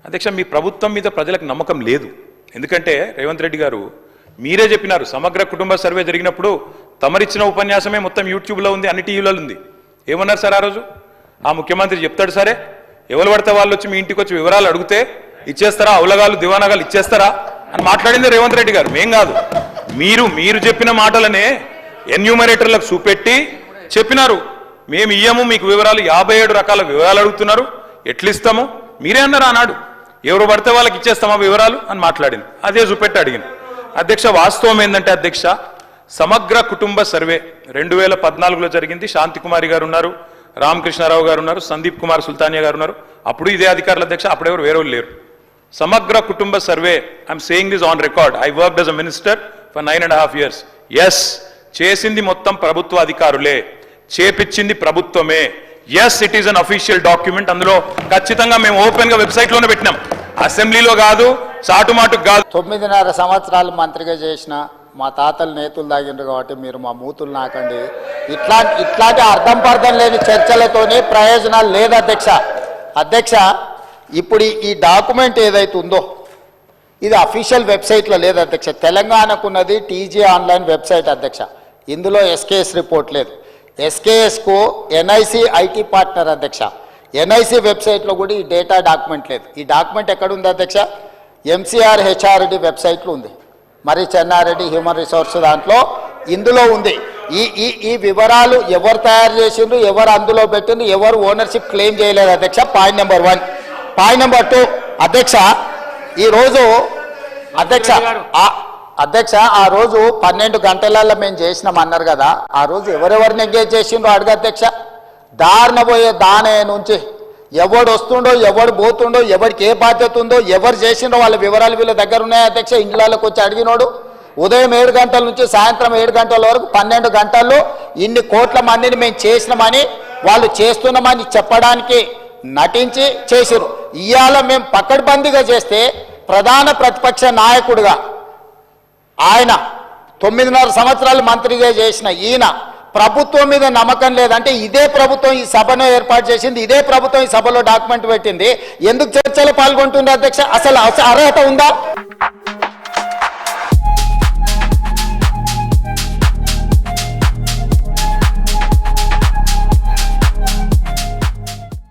అధ్యక్ష మీ ప్రభుత్వం మీద ప్రజలకు నమ్మకం లేదు. ఎందుకంటే రేవంత్ రెడ్డి గారు మీరే చెప్పినారు సమగ్ర కుటుంబ సర్వే జరిగినప్పుడు తమరిచ్చిన ఉపన్యాసమే మొత్తం యూట్యూబ్లో ఉంది, అన్ని టీవీలలో ఉంది. ఏమన్నారు సార్ ఆ రోజు? ఆ ముఖ్యమంత్రి చెప్తాడు సరే, ఎవరు పడితే వాళ్ళు వచ్చి మీ ఇంటికి వచ్చి వివరాలు అడిగితే ఇచ్చేస్తారా, అవులగాలు దివానాగాలు ఇచ్చేస్తారా అని మాట్లాడింది రేవంత్ రెడ్డి గారు, మేం కాదు. మీరు చెప్పిన మాటలనే ఎన్యూమరేటర్లకు చూపెట్టి చెప్పినారు, మేము ఇయ్యము మీకు వివరాలు, 57 రకాల వివరాలు అడుగుతున్నారు, ఎట్లిస్తాము మీరే అన్నారు ఆనాడు. ఎవరు పడితే వాళ్ళకి ఇచ్చేస్తామా వివరాలు అని మాట్లాడింది, అదే చూపెట్టి అడిగింది. అధ్యక్ష వాస్తవం ఏంటంటే అధ్యక్ష సమగ్ర కుటుంబ సర్వే 2014లో జరిగింది. శాంతికుమారి గారు ఉన్నారు, రామకృష్ణారావు గారు ఉన్నారు, సందీప్ కుమార్ సుల్తానియా గారు ఉన్నారు. అప్పుడు ఇదే అధికారుల అధ్యక్ష, అప్పుడెవరు వేరే లేరు. సమగ్ర కుటుంబ survey, I'm saying this on record, I worked as a minister for 9.5 years. Yes, చేసింది మొత్తం ప్రభుత్వ అధికారులే, చేపించింది ప్రభుత్వమే. Yes, it is an official document. అందులో ఖచ్చితంగా మేము ఓపెన్ గా వెబ్సైట్ లోనే పెట్టినాం, అసెంబ్లీలో కాదు, చాటుమాటుకు కాదు. 9.5 సంవత్సరాలు మంత్రిగా చేసిన మా తాతలు నేతులు తాగిండ్రు కాబట్టి మీరు మా మూతులు నాకండి. ఇట్లాంటి అర్థం పర్థం లేని చర్చలతోనే ప్రయోజనాలు లేదు అధ్యక్ష. అధ్యక్ష, ఇప్పుడు ఈ డాక్యుమెంట్ ఏదైతే ఉందో ఇది అఫీషియల్ వెబ్సైట్లో లేదు అధ్యక్ష. తెలంగాణకున్నది టీజీ ఆన్లైన్ వెబ్సైట్ అధ్యక్ష. ఇందులో ఎస్కేఎస్ రిపోర్ట్ లేదు. ఎస్కేఎస్కు ఎన్ఐసి ఐటీ పార్ట్నర్ అధ్యక్ష. ఎన్ఐసి వెబ్సైట్లో కూడా ఈ డేటా డాక్యుమెంట్ లేదు. ఈ డాక్యుమెంట్ ఎక్కడుంది అధ్యక్ష? ఎంసీఆర్ హెచ్ఆర్డి వెబ్సైట్లో ఉంది, మరి చెన్నారెడ్డి హ్యూమన్ రిసోర్స్ దాంట్లో ఇందులో ఉంది. ఈ వివరాలు ఎవరు తయారు చేసిండ్రు, ఎవరు అందులో పెట్టిండ్రు, ఎవరు ఓనర్షిప్ క్లెయిమ్ చేయలేదు అధ్యక్ష. Point number 1. పాయింట్ నెంబర్ 2 అధ్యక్ష, ఈరోజు అధ్యక్ష ఆ రోజు 12 గంటలలో మేము చేసినాం అన్నారు కదా, ఆ రోజు ఎవరెవరిని ఎంగేజ్ చేసిండ్రో అడుగు అధ్యక్ష. దారిన పోయే దానే నుంచి ఎవడు వస్తుండో, ఎవడు పోతుండో, ఎవరికి ఏ బాధ్యత ఉందో, ఎవరు చేసిండో వాళ్ళ వివరాలు వీళ్ళ దగ్గర ఉన్నాయి అధ్యక్ష. ఇండ్లలోకి వచ్చి అడిగినోడు ఉదయం 7 గంటల నుంచి సాయంత్రం 7 గంటల వరకు 12 గంటల్లో ఇన్ని కోట్ల మందిని మేము చేసినామని వాళ్ళు చేస్తున్నామని చెప్పడానికి నటించి చేసిరు. ఇవాళ మేము పకడ్బందీగా చేస్తే ప్రధాన ప్రతిపక్ష నాయకుడిగా ఆయన 9.5 సంవత్సరాలు మంత్రిగా చేసిన ఈయన ప్రభుత్వం మీద నమ్మకం లేదంటే ఇదే ప్రభుత్వం ఈ సభను ఏర్పాటు చేసింది, ఇదే ప్రభుత్వం ఈ సభలో డాక్యుమెంట్ పెట్టింది, ఎందుకు చర్చలో పాల్గొంటుంది అధ్యక్ష? అసలు అర్హత ఉందా?